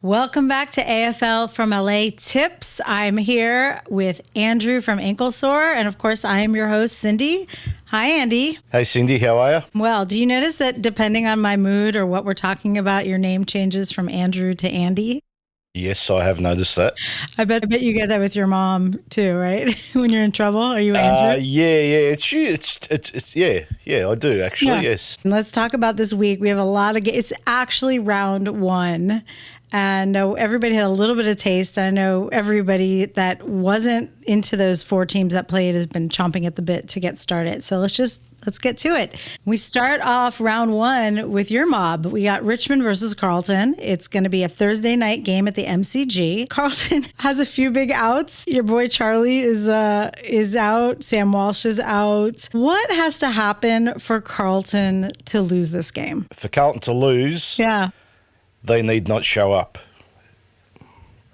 Welcome back to AFL from LA Tips. I'm here with Andrew from Ankle Sore, and of course, I am your host, Cindye. Hi, Andy. Hey, Cindye, how are you? Well, do you notice that depending on my mood or what we're talking about, your name changes from Andrew to Andy? Yes, I have noticed that. I bet you get that with your mom too, right? When you're in trouble, are you Andrew? Yeah. I do actually. Yeah. Yes. Let's talk about this week. We have a lot of it's actually round one. And everybody had a little bit of taste. I know everybody that wasn't into those four teams that played has been chomping at the bit to get started. So let's get to it. We start off round one with your mob. We got Richmond versus Carlton. It's going to be a Thursday night game at the MCG. Carlton has a few big outs. Your boy Charlie is out. Sam Walsh is out. What has to happen for Carlton to lose this game? For Carlton to lose, Yeah. they need not show up.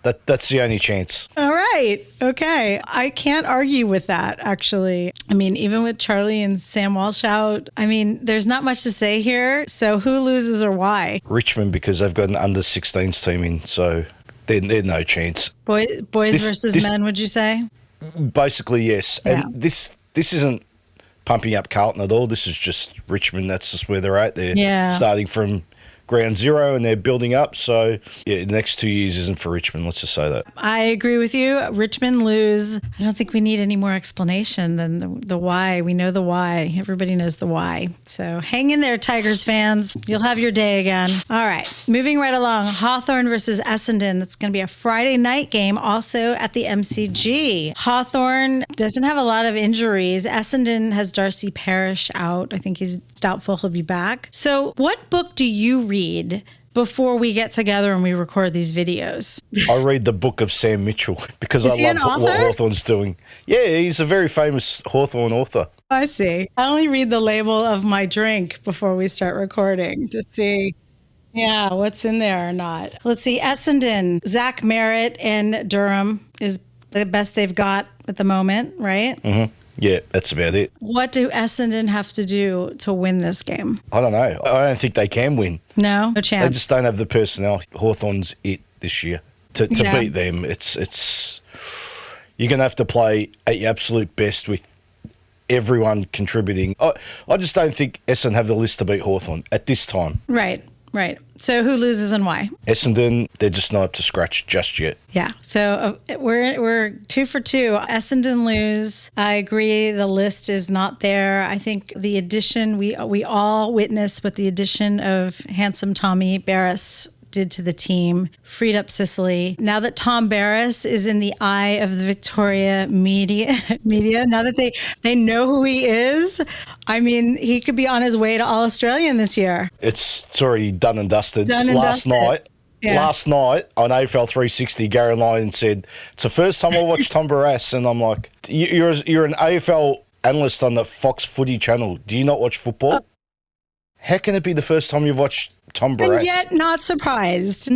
That's the only chance. All right. Okay. I can't argue with that, actually. I mean, even with Charlie and Sam Walsh out, I mean, there's not much to say here. So who loses or why? Richmond, because they've got an under-16s team in, so they're no chance. Boys versus men, would you say? Basically, yes. Yeah. And this isn't pumping up Carlton at all. This is just Richmond. That's just where they're at. They're starting from ground zero and they're building up. So, yeah, the next 2 years isn't for Richmond. Let's just say that. I agree with you. Richmond lose. I don't think we need any more explanation than the why. We know the why. Everybody knows the why. So hang in there, Tigers fans. You'll have your day again. All right. Moving right along. Hawthorn versus Essendon. It's going to be a Friday night game also at the MCG. Hawthorn doesn't have a lot of injuries. Essendon has Darcy Parish out. I think he's doubtful he'll be back. So what book do you read before we get together and we record these videos? I read the book of Sam Mitchell because Is he I an love what author? Hawthorn's doing. Yeah, he's a very famous Hawthorn author. I see. I only read the label of my drink before we start recording to see, what's in there or not. Let's see. Essendon, Zach Merritt and Durham is the best they've got at the moment, right? Mm-hmm. Yeah, that's about it. What do Essendon have to do to win this game? I don't know. I don't think they can win. No They chance. just don't have the personnel. Hawthorn's it this year. To Yeah. beat them, it's you're going to have to play at your absolute best with everyone contributing. I just don't think Essendon have the list to beat Hawthorn at this time. Right. So who loses and why? Essendon, they're just not up to scratch just yet. Yeah. So we're 2 for 2. Essendon lose. I agree. The list is not there. I think the addition we all witnessed what the addition of handsome Tommy Barras did to the team, freed up Sicily. Now that Tom Barras is in the eye of the Victoria media, now that they know who he is, I mean, he could be on his way to All-Australian this year. It's already done and dusted. Last Last Yeah. night on AFL 360, Gary Lyon said, it's the first time I watched Tom Barras, and I'm like, you're an AFL analyst on the Fox Footy channel. Do you not watch football? How can it be the first time you've watched Tom Barras? And yet, not surprised.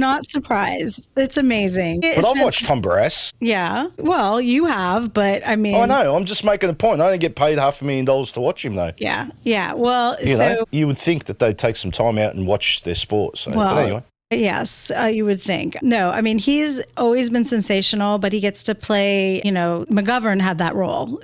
It's amazing. But I've watched Tom Barras. Yeah. Well, you have, but I mean. I know. I'm just making a point. I don't get paid $500,000 to watch him, though. Yeah. Well, You know, you would think that they'd take some time out and watch their sport. So, but anyway. Yes, you would think. No, I mean, he's always been sensational, but he gets to play, McGovern had that role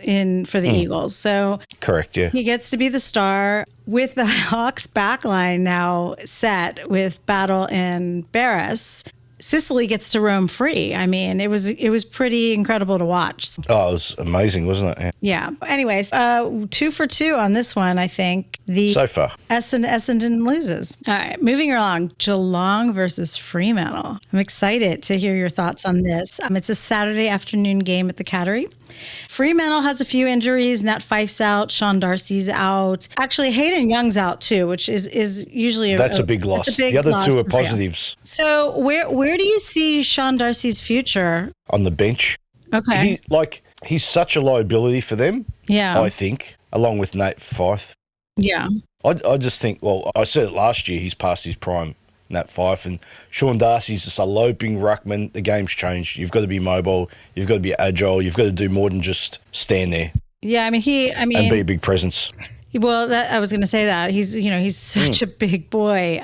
for the Eagles. So Correct, yeah. he gets to be the star with the Hawks backline now set with Battle and Barras. Sicily gets to roam free. I mean, it was pretty incredible to watch. Oh, it was amazing, wasn't it? Yeah. Anyways, 2 for 2 on this one, I think. So far. Essendon loses. All right, moving along. Geelong versus Fremantle. I'm excited to hear your thoughts on this. It's a Saturday afternoon game at the Cattery. Fremantle has a few injuries. Nat Fife's out. Sean Darcy's out. Actually, Hayden Young's out too, which is usually That's a big loss. It's a big the other loss two are for Fremantle. positives. So where do you see Sean Darcy's future? On the bench. Okay. He's such a liability for them, Yeah. I think, along with Nate Fife. Yeah. I just think, well, I said it last year, he's past his prime, Nat Fife, and Sean Darcy's just a loping ruckman. The game's changed. You've got to be mobile. You've got to be agile. You've got to do more than just stand there. Yeah, and be a big presence. Well, I was going to say that he's such a big boy.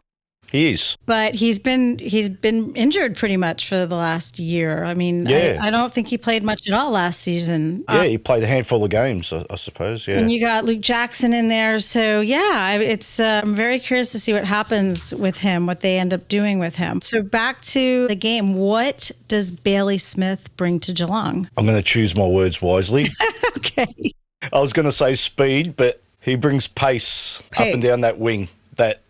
He is. But he's been injured pretty much for the last year. I mean, Yeah. I don't think he played much at all last season. Yeah, he played a handful of games, I suppose. Yeah. And you got Luke Jackson in there. So, yeah, it's I'm very curious to see what happens with him, what they end up doing with him. So back to the game. What does Bailey Smith bring to Geelong? I'm going to choose my words wisely. Okay. I was going to say speed, but he brings pace up and down that wing, that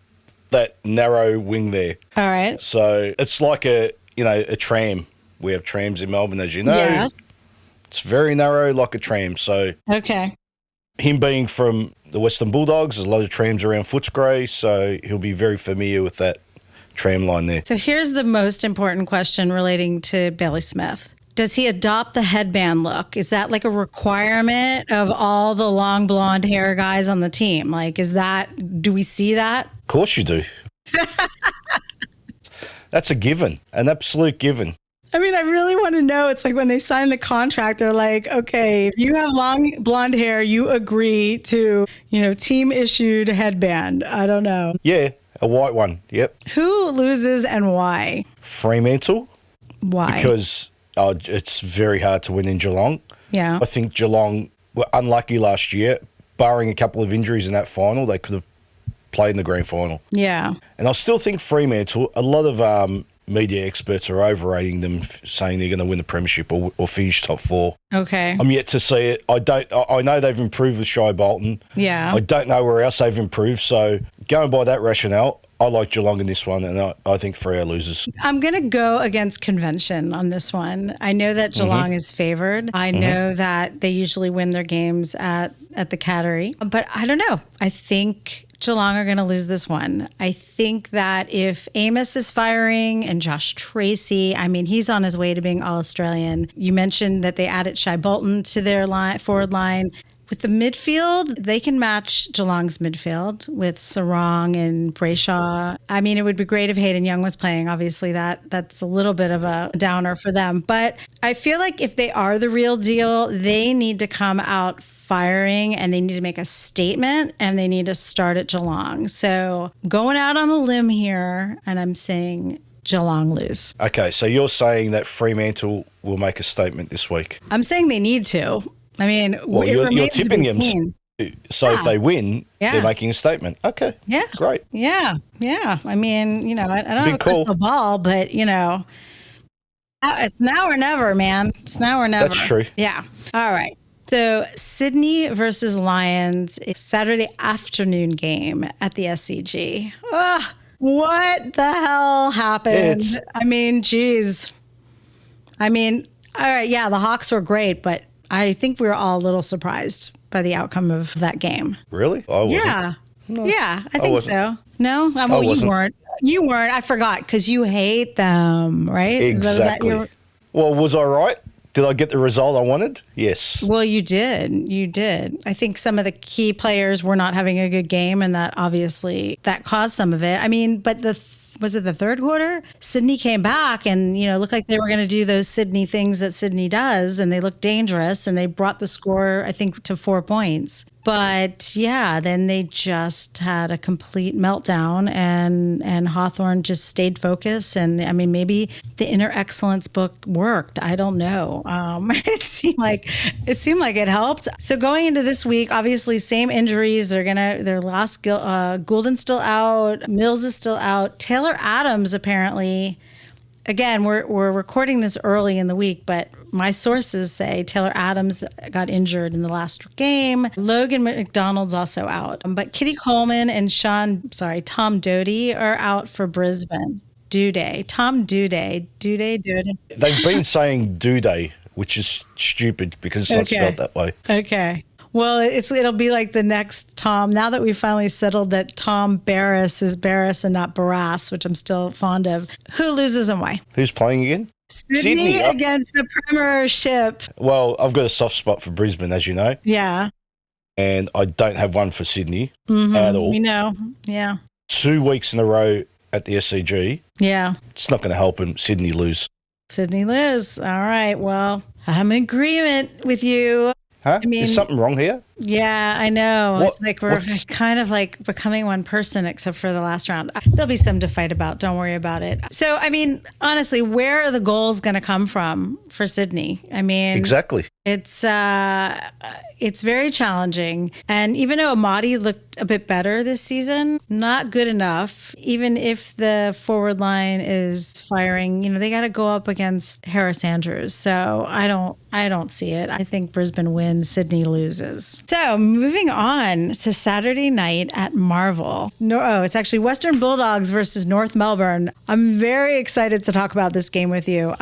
narrow wing there. All right. So it's like a tram. We have trams in Melbourne, as you know. Yes. It's very narrow, like a tram. So okay. Him being from the Western Bulldogs, there's a lot of trams around Footscray, so he'll be very familiar with that tram line there. So here's the most important question relating to Bailey Smith. Does he adopt the headband look? Is that like a requirement of all the long blonde hair guys on the team? Like, do we see that? Of course you do. That's a given, an absolute given. I mean, I really want to know. It's like when they sign the contract, they're like, okay, if you have long blonde hair, you agree to, team issued headband. I don't know. Yeah, a white one. Yep. Who loses and why? Fremantle. Why? Because it's very hard to win in Geelong. Yeah. I think Geelong were unlucky last year. Barring a couple of injuries in that final, they could have played in the grand final. Yeah. And I still think Fremantle, a lot of media experts are overrating them, saying they're going to win the premiership or finish top four. Okay. I'm yet to see it. I know they've improved with Shai Bolton. Yeah. I don't know where else they've improved. So going by that rationale, I like Geelong in this one, and I think Freo loses. I'm going to go against convention on this one. I know that Geelong is favored. I know that they usually win their games at the Cattery. But I don't know. I think Geelong are going to lose this one. I think that if Amos is firing and Josh Tracy, I mean, he's on his way to being All-Australian. You mentioned that they added Shai Bolton to their forward line. With the midfield, they can match Geelong's midfield with Sarong and Brayshaw. I mean, it would be great if Hayden Young was playing. Obviously, that's a little bit of a downer for them. But I feel like if they are the real deal, they need to come out firing and they need to make a statement and they need to start at Geelong. So going out on a limb here, and I'm saying Geelong lose. Okay, so you're saying that Fremantle will make a statement this week? I'm saying they need to. I mean, well, you're tipping them. So if they win, they're making a statement. Okay. Yeah. Great. Yeah. Yeah. I mean, I don't have a crystal ball, but, it's now or never, man. It's now or never. That's true. Yeah. All right. So Sydney versus Lions, a Saturday afternoon game at the SCG. Oh, what the hell happened? I mean, geez. I mean, all right. Yeah, the Hawks were great, but I think we were all a little surprised by the outcome of that game. Really? I wasn't. Yeah. No, yeah, I think so. No? Well, you weren't. You weren't. I forgot because you hate them, right? Exactly. Well, was I right? Did I get the result I wanted? Yes. Well, you did. You did. I think some of the key players were not having a good game, and that obviously that caused some of it. I mean, but was it the third quarter? Sydney came back and, looked like they were going to do those Sydney things that Sydney does, and they looked dangerous, and they brought the score, I think, to 4 points. But, yeah, then they just had a complete meltdown, and Hawthorn just stayed focused. And, I mean, maybe the Inner Excellence book worked. I don't know. It seemed like it helped. So going into this week, obviously, same injuries. Their last Goulden's still out. Mills is still out. Taylor Adams, apparently. Again, we're recording this early in the week, but my sources say Taylor Adams got injured in the last game. Logan McDonald's also out. But Kitty Coleman and Tom Doty are out for Brisbane. Tom Doody. They've been saying Doody, which is stupid because it's not spelled that way. Okay. Well, it'll be like the next Tom. Now that we finally settled that Tom Barras is Barras and not Barras, which I'm still fond of. Who loses and why? Who's playing again? Sydney against the Premiership. Well, I've got a soft spot for Brisbane, as you know. Yeah. And I don't have one for Sydney at all. We know. Yeah. 2 weeks in a row at the SCG. Yeah. It's not going to help them. Sydney lose. All right. Well, I'm in agreement with you. Huh? Is something wrong here? Yeah, I know. What- It's like we're what's- kind of like becoming one person except for the last round. There'll be some to fight about. Don't worry about it. So, I mean, honestly, where are the goals going to come from for Sydney? I mean, Exactly. it's very challenging. And even though Amadi looked a bit better this season, not good enough. Even if the forward line is firing, they got to go up against Harris Andrews. So I don't see it. I think Brisbane wins, Sydney loses. So moving on to Saturday night at Marvel. It's actually Western Bulldogs versus North Melbourne. I'm very excited to talk about this game with you.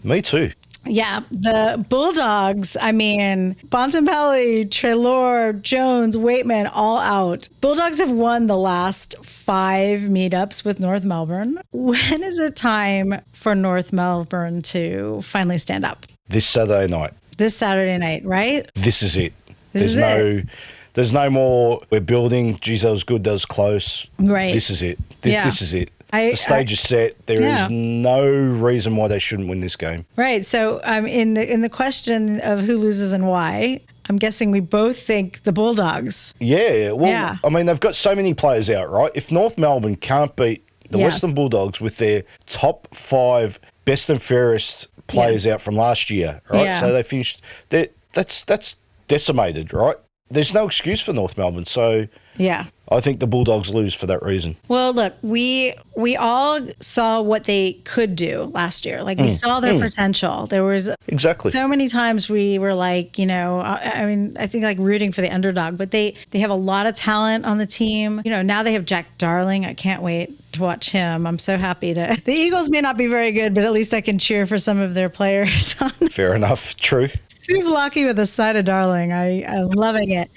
Me too. Yeah, the Bulldogs, I mean, Bontempelli, Treloar, Jones, Waitman, all out. Bulldogs have won the last 5 meetups with North Melbourne. When is it time for North Melbourne to finally stand up? This Saturday night. This Saturday night, right? This is it. This is it. There's no more, we're building, geez, that was good, that was close. Right. This is it. Yeah. This is it. The stage is set. There is no reason why they shouldn't win this game. Right. So in the question of who loses and why, I'm guessing we both think the Bulldogs. Yeah. Well, Yeah. I mean, they've got so many players out, right? If North Melbourne can't beat the Western Bulldogs with their top 5 best and fairest players out from last year, right? Yeah. So they finished. That's decimated, right? There's no excuse for North Melbourne. So Yeah. I think the Bulldogs lose for that reason. Well, look, we all saw what they could do last year. Like we saw their potential. There was Exactly. so many times we were like, I mean, I think like rooting for the underdog, but they have a lot of talent on the team. Now they have Jack Darling. I can't wait to watch him. I'm so happy to. The Eagles may not be very good, but at least I can cheer for some of their players. Fair enough. True. Steve Lockie with a side of Darling. I'm loving it.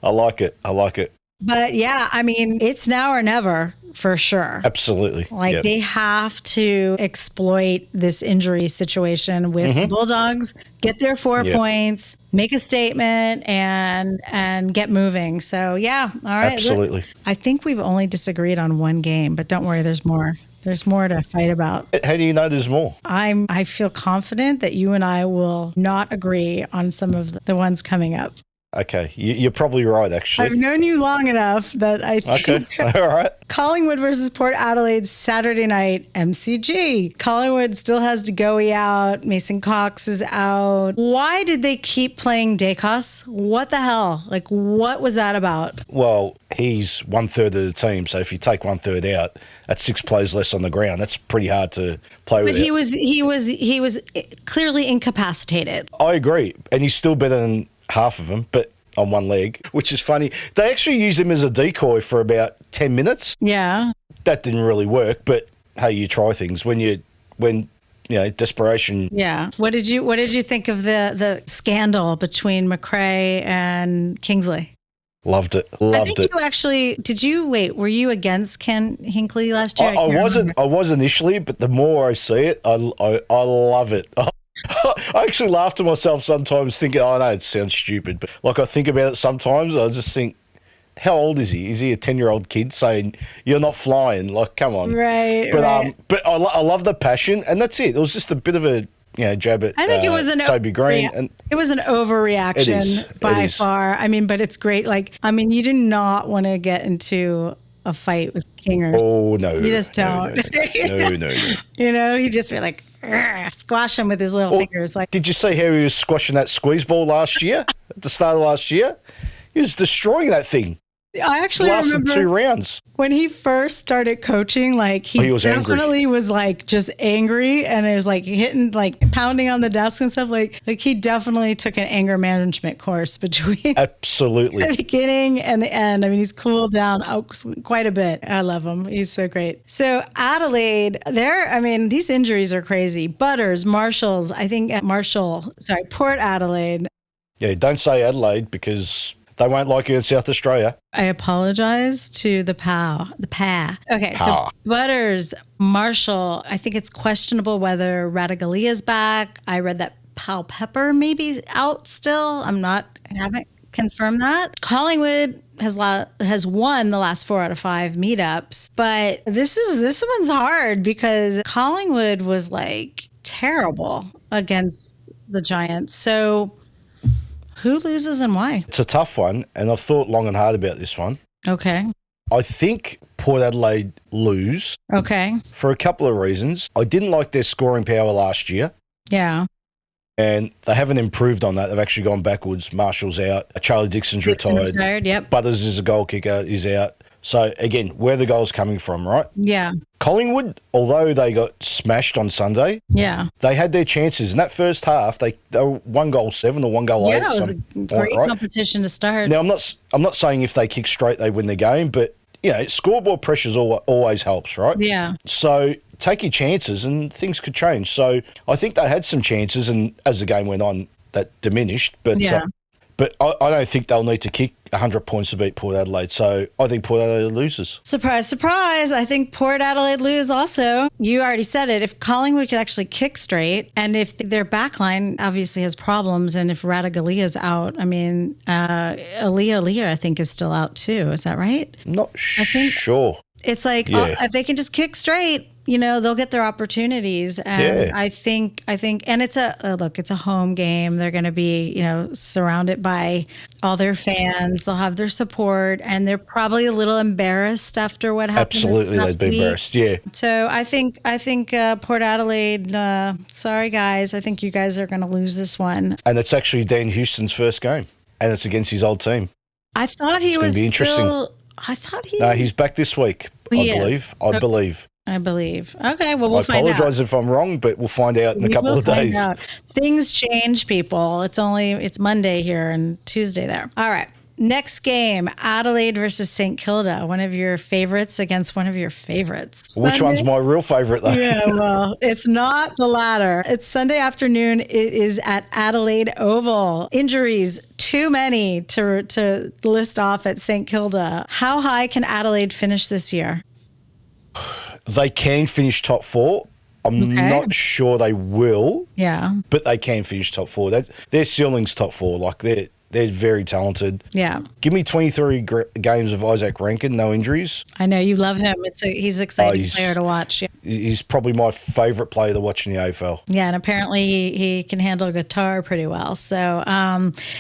I like it. But yeah, I mean, it's now or never for sure. Absolutely. Like Yep. they have to exploit this injury situation with the Bulldogs, get their 4 points, make a statement, and get moving. So yeah, all right. Absolutely. Look, I think we've only disagreed on one game, but don't worry, there's more. There's more to fight about. How do you know there's more? I feel confident that you and I will not agree on some of the ones coming up. Okay, you're probably right, actually. I've known you long enough that I think Okay, all right. Collingwood versus Port Adelaide Saturday night MCG. Collingwood still has Degoe out. Mason Cox is out. Why did they keep playing Dacos? What the hell? Like, what was that about? Well, he's 1/3 of the team, so if you take 1/3 out, that's 6 plays less on the ground. That's pretty hard to play with. But he was clearly incapacitated. I agree, and he's still better than half of them, but on one leg, which is funny. They actually used him as a decoy for about 10 minutes. Yeah. That didn't really work, but hey, you try things when desperation. Yeah. What did you think of the scandal between McRae and Kingsley? Loved it. I think you actually were you against Ken Hinkley last year? I was initially, but the more I see it, I love it. I actually laugh to myself sometimes thinking, oh, no, it sounds stupid. But like I think about it sometimes, I just think, how old is he? Is he a 10-year-old kid saying, you're not flying? Like, come on. Right, But right. but I love the passion, and that's it. It was just a bit of a jab at I think it was Toby Green. And it was an overreaction by far. I mean, but it's great. Like, I mean, you do not want to get into a fight with Kingers. oh, no. You just don't. No. He'd just be like, squash him with his little fingers. Like, Did you see how he was squashing that squeeze ball last year? At the start of last year? He was destroying that thing. I actually Lasted remember 2 rounds. when he first started coaching, like he was definitely was like just angry and it was like hitting, like pounding on the desk and stuff. Like he definitely took an anger management course between Absolutely. the beginning and the end. I mean, he's cooled down quite a bit. I love him. He's so great. So Adelaide, these injuries are crazy. Butters, Marshalls, Port Adelaide. Yeah, don't say Adelaide because they won't like you in South Australia. I apologize to the POW. Okay, so Butters, Marshall, I think it's questionable whether Radagalia's back. I read that Powell Pepper may be out still. Haven't confirmed that. Collingwood has won the last 4 out of 5 meetups, but this one's hard because Collingwood was like terrible against the Giants. So Who loses and why? It's a tough one, and I've thought long and hard about this one. Okay. I think Port Adelaide lose Okay. for a couple of reasons. I didn't like their scoring power last year, Yeah. and they haven't improved on that. They've actually gone backwards. Marshall's out. Charlie Dixon's retired. Yep. Butters is a goal kicker, is out. So, again, where are the goals coming from, right? Yeah. Collingwood, although they got smashed on Sunday, Yeah. they had their chances. In that first half, they were 1-7 or 1-8. Yeah, it was a great competition to start. Now, I'm not saying if they kick straight, they win the game, but, scoreboard pressures always helps, right? Yeah. So take your chances and things could change. So I think they had some chances, and as the game went on, that diminished. But but I don't think they'll need to kick 100 points to beat Port Adelaide. So I think Port Adelaide loses. Surprise, surprise. I think Port Adelaide lose also. You already said it. If Collingwood could actually kick straight, and if their backline obviously has problems, and if Radagalia's out, I mean, Aaliyah, I think, is still out too. Is that right? Not sure. It's like, if they can just kick straight, they'll get their opportunities. And I think, and it's it's a home game. They're going to be, surrounded by all their fans. They'll have their support, and they're probably a little embarrassed after what happened. Absolutely, they'd be embarrassed. Yeah. So I think Port Adelaide. Sorry guys, I think you guys are going to lose this one. And it's actually Dan Houston's first game, and it's against his old team. I thought he was be interesting. No, he's back this week. I believe. Okay, well, we'll find out. I apologise if I'm wrong, but we'll find out in a couple of days. Things change, people. It's Monday here and Tuesday there. All right. Next game, Adelaide versus St Kilda. One of your favorites against one of your favorites. Which one's my real favourite, though? Yeah, well, it's not the latter. It's Sunday afternoon. It is at Adelaide Oval. Injuries, too many to list off at St Kilda. How high can Adelaide finish this year? They can finish top 4. I'm not sure they will. Yeah. But they can finish top 4. Their ceiling's top 4. Like, they're very talented. Yeah. Give me 23 games of Isaac Rankin, no injuries. I know, you love him. He's an exciting player to watch. Yeah. He's probably my favourite player to watch in the AFL. Yeah, and apparently he can handle guitar pretty well. So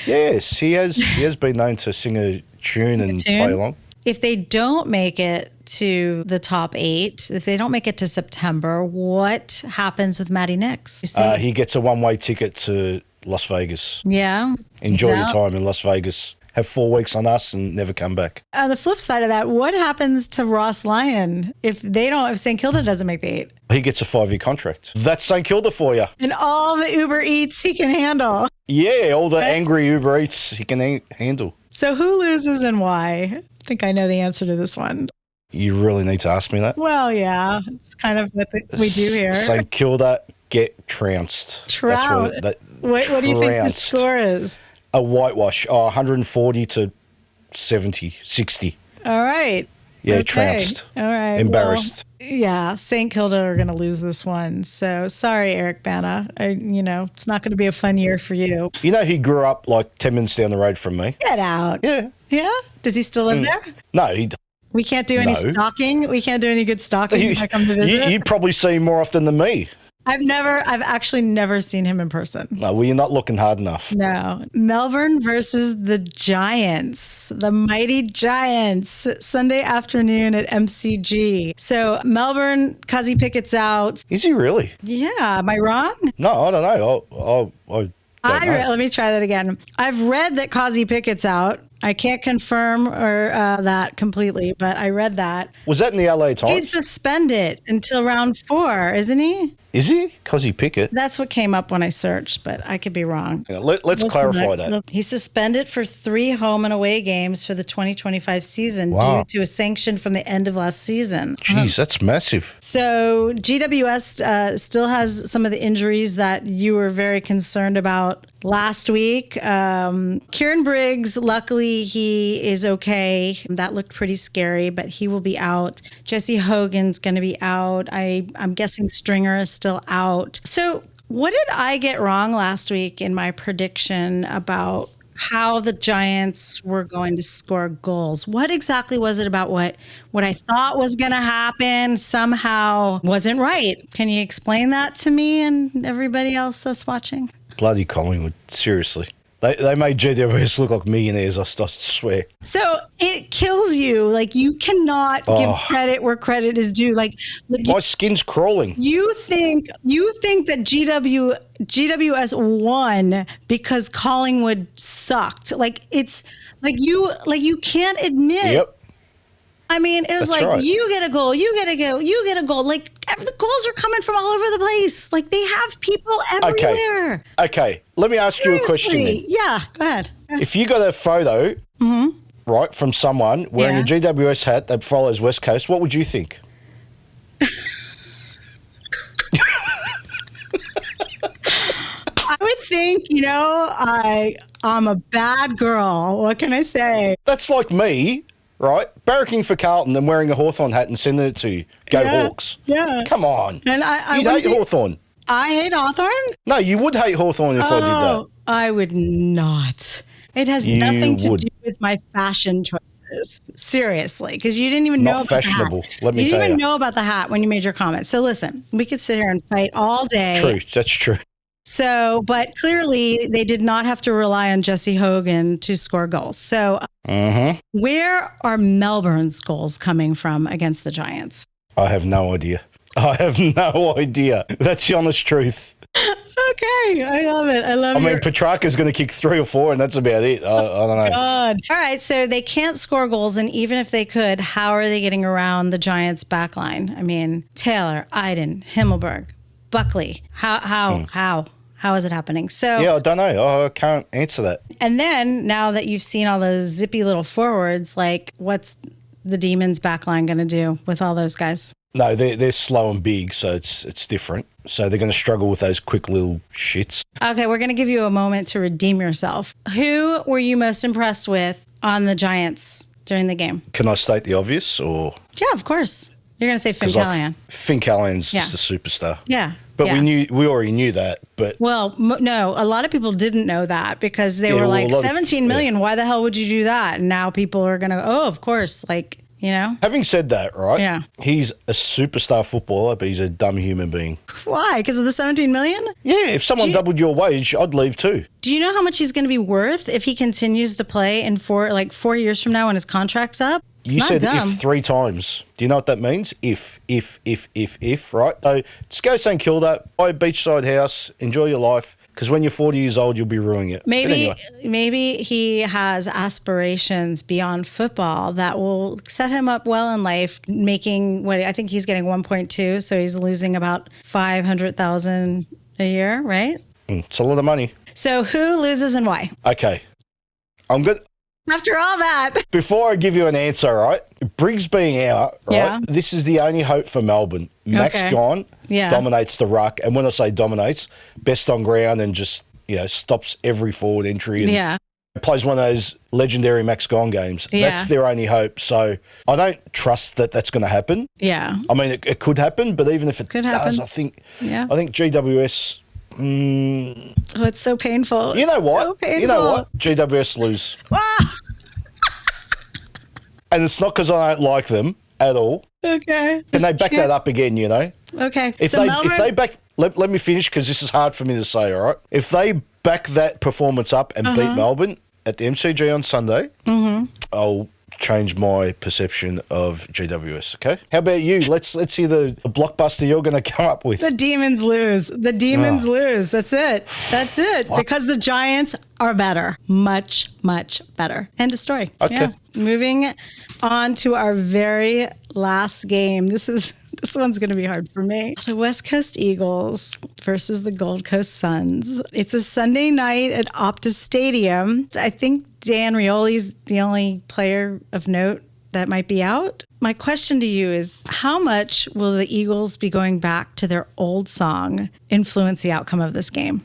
yes, he has been known to sing a tune and play along. If they don't make it to the top 8, if they don't make it to September, what happens with Matty Nix? He gets a one-way ticket to Las Vegas. Yeah. Enjoy your time in Las Vegas. Have 4 weeks on us and never come back. On the flip side of that, what happens to Ross Lyon if St Kilda doesn't make the 8? He gets a 5-year contract. That's St Kilda for you. And all the Uber Eats he can handle. Yeah, all the angry Uber Eats he can handle. So who loses and why? I think I know the answer to this one. You really need to ask me that? Well, yeah. It's kind of what we do here. St Kilda get trounced. What do you think the score is? A whitewash. 140 to 70, 60. All right. Yeah, trounced. All right. Embarrassed. Well, yeah, St. Kilda are going to lose this one. So sorry, Eric Bana. It's not going to be a fun year for you. He grew up like 10 minutes down the road from me. Get out. Yeah. Yeah? Does he still live there? No, we can't do any stalking? We can't do any good stalking if I come to visit? You'd probably see him more often than me. I've actually never seen him in person. No, well, you're not looking hard enough. No. Melbourne versus the Giants, the mighty Giants, Sunday afternoon at MCG. So Melbourne, Cuzzy Pickett's out. Is he really? Yeah. Am I wrong? No, I don't know. Let me try that again. I've read that Cuzzy Pickett's out. I can't confirm or that completely, but I read that. Was that in the LA Times? He's suspended until round 4, isn't he? Is he? Cuzzy Pickett? That's what came up when I searched, but I could be wrong. Yeah, let's clarify that. He's suspended for 3 home and away games for the 2025 season due to a sanction from the end of last season. Jeez, that's massive. So GWS still has some of the injuries that you were very concerned about last week. Kieran Briggs, luckily he is okay. That looked pretty scary, but he will be out. Jesse Hogan's going to be out. I'm guessing Stringer is still out. So what did I get wrong last week in my prediction about how the Giants were going to score goals? What exactly was it about what I thought was going to happen somehow wasn't right? Can you explain that to me and everybody else that's watching? Bloody Collingwood, seriously. They made GWS look like millionaires, I swear. So it kills you. Like, you cannot give credit where credit is due. Like My skin's crawling. you think that GWS won because Collingwood sucked. Like, it's like you can't admit. Yep. I mean, it was That's like, right. you get a goal, you get a goal, you get a goal. Like, the goals are coming from all over the place. Like, they have people everywhere. Okay. Let me ask you a question then. Yeah, go ahead. If you got a photo, right, from someone wearing a GWS hat that follows West Coast, what would you think? I would think, I'm a bad girl. What can I say? That's like me, right? Barracking for Carlton and wearing a Hawthorn hat and sending it to you. Go Hawks. Yeah. Come on. And I You'd hate Hawthorn. I hate Hawthorn? No, you would hate Hawthorn if I did that. I would not. It has nothing to do with my fashion choices. Seriously, because you didn't even know Not about fashionable, the hat. let me you tell didn't even you. know about the hat when you made your comment. So listen, we could sit here and fight all day. True. That's true. So, but clearly they did not have to rely on Jesse Hogan to score goals. So where are Melbourne's goals coming from against the Giants? I have no idea. I have no idea. That's the honest truth. Okay, I love it. I love it. I mean, Petrarca's going to kick 3 or 4, and that's about it. I don't know. God. All right, so they can't score goals, and even if they could, how are they getting around the Giants' back line? I mean, Taylor, Iden, Himmelberg, Buckley. How is it happening? So Yeah, I don't know. I can't answer that. And then now that you've seen all those zippy little forwards, like, what's the Demons' back line going to do with all those guys? No, they're slow and big, so it's different. So they're going to struggle with those quick little shits. Okay, we're going to give you a moment to redeem yourself. Who were you most impressed with on the Giants during the game? Can I state the obvious, or Yeah, of course. You're going to say Finn 'cause Callahan. Finn Callahan's Yeah. just a superstar. Yeah. But yeah. we already knew that. But Well, no, a lot of people didn't know that because they were well, like, a lot of- 17 million, why the hell would you do that? And now people are going to, of course, like, having said that, right? Yeah. He's a superstar footballer, but he's a dumb human being. Why? Because of the 17 million? Yeah, if someone doubled your wage, I'd leave too. Do you know how much he's going to be worth if he continues to play in 4 years from now when his contract's up? It's You not said dumb. if 3 times. Do you know what that means? If, right? So just go St Kilda, buy a beachside house, enjoy your life, because when you're 40 years old, you'll be ruining it. But anyway. Maybe he has aspirations beyond football that will set him up well in life, making what I think he's getting 1.2, so he's losing about 500,000 a year, right? It's a lot of money. So who loses and why? Okay. I'm good. After all that. Before I give you an answer, right? Briggs being out, right? Yeah. This is the only hope for Melbourne. Max Okay. gone, Yeah. dominates the ruck. And when I say dominates, best on ground and just, stops every forward entry and Yeah. plays one of those legendary Max gone games. Yeah. That's their only hope. So I don't trust that that's going to happen. Yeah. I mean, it could happen, but even if it Could does, happen. I think Oh, GWS. it's so painful. You know It's what? so painful. You know what? GWS lose. Ah! And it's not because I don't like them at all. Okay. And they back that up again, Okay. If they back, let me finish because this is hard for me to say, all right? If they back that performance up and beat Melbourne at the MCG on Sunday, I'll change my perception of GWS, okay? How about you? Let's hear the blockbuster you're going to come up with. The Demons lose. The Demons lose. That's it. That's it. Because the Giants are better. Much, much better. End of story. Okay. Yeah. Moving on to our very last game. This one's going to be hard for me. The West Coast Eagles versus the Gold Coast Suns. It's a Sunday night at Optus Stadium. I think Dan Rioli's the only player of note that might be out. My question to you is, how much will the Eagles be going back to their old song influence the outcome of this game?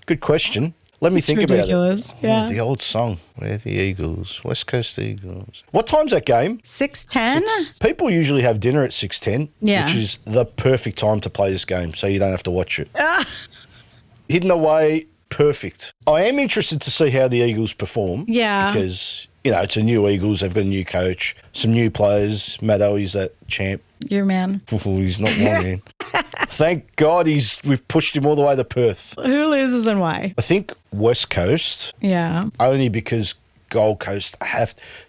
Good question. Let me think ridiculous. about it. Yeah. The old song. We're the Eagles. West Coast Eagles. What time's that game? 6:10? People usually have dinner at 6:10, Yeah. which is the perfect time to play this game, so you don't have to watch it. Hidden away, perfect. I am interested to see how the Eagles perform. Yeah. Because, it's a new Eagles. They've got a new coach, some new players. Matt Owies, that champ. Your man. He's not my man. Thank God we've pushed him all the way to Perth. Who loses and why? I think West Coast. Yeah. Only because Gold Coast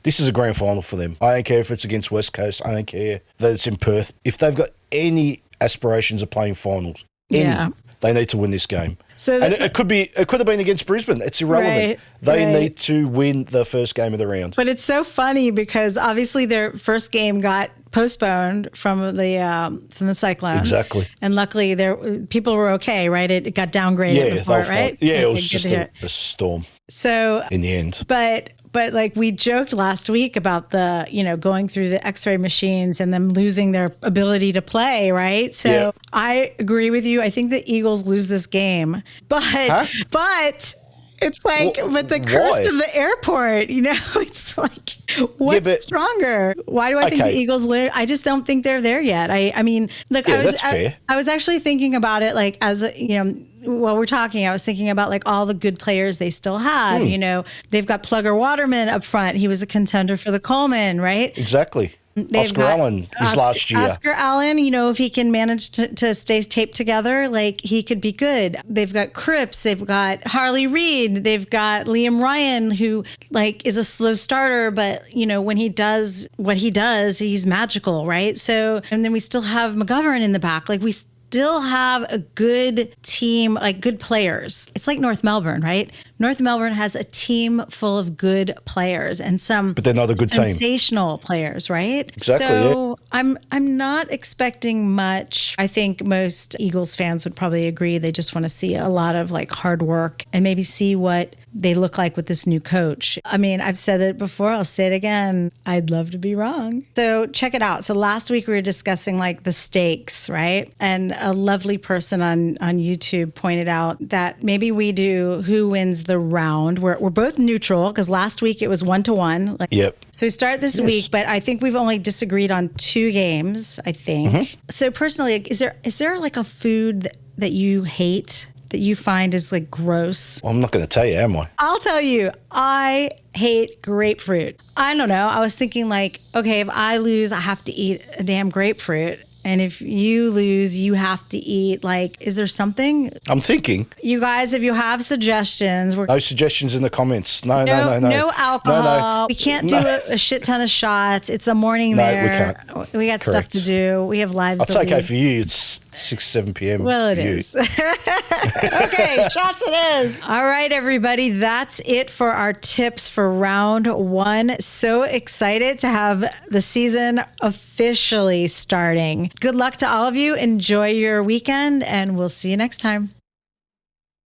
this is a grand final for them. I don't care if it's against West Coast. I don't care that it's in Perth. If they've got any aspirations of playing finals, they need to win this game. So and it could have been against Brisbane. It's irrelevant. They need to win the first game of the round. But it's so funny because obviously their first game got postponed from the cyclone. Exactly. And luckily people were okay, right? It got downgraded before, right? Yeah, it was just a storm. So in the end. But like we joked last week about the, going through the x-ray machines and them losing their ability to play, right? So I agree with you. I think the Eagles lose this game. But it's like, but the curse of the airport, it's like, what's stronger? Why do I think the Eagles lose? I just don't think they're there yet. I mean, look, that's fair. I was actually thinking about it like while we're talking, I was thinking about like all the good players they still have. They've got Plugger Waterman up front. He was a contender for the Coleman, right? Exactly. Oscar Allen last year. Oscar Allen, if he can manage to stay taped together, like he could be good. They've got Cripps, they've got Harley Reid, they've got Liam Ryan, who like is a slow starter, but when he does what he does, he's magical, right? So, and then we still have McGovern in the back. Like we still have a good team, like good players. It's like North Melbourne, right? North Melbourne has a team full of good players and but they're not a good sensational players, right? Exactly. So I'm not expecting much. I think most Eagles fans would probably agree. They just want to see a lot of like hard work and maybe see what they look like with this new coach. I mean, I've said it before. I'll say it again. I'd love to be wrong. So check it out. So last week we were discussing like the stakes, right? And a lovely person on YouTube pointed out that maybe we do who wins the round. We're both neutral because last week it was 1-1. Yep. So we start this week, but I think we've only disagreed on 2 games, I think. Mm-hmm. So personally, is there like a food that you hate, that you find is like gross? Well, I'm not going to tell you, am I? I'll tell you. I hate grapefruit. I don't know. I was thinking like, okay, if I lose, I have to eat a damn grapefruit. And if you lose, you have to eat, like, is there something? I'm thinking. You guys, if you have suggestions. No suggestions in the comments. No. No alcohol. No. We can't do a shit ton of shots. It's a morning there. No, we can't. We got stuff to do. We have lives to lead. It's okay for you. It's 6, 7 p.m. Well, it is. Okay, shots it is. All right, everybody. That's it for our tips for round 1. So excited to have the season officially starting. Good luck to all of you. Enjoy your weekend, and we'll see you next time.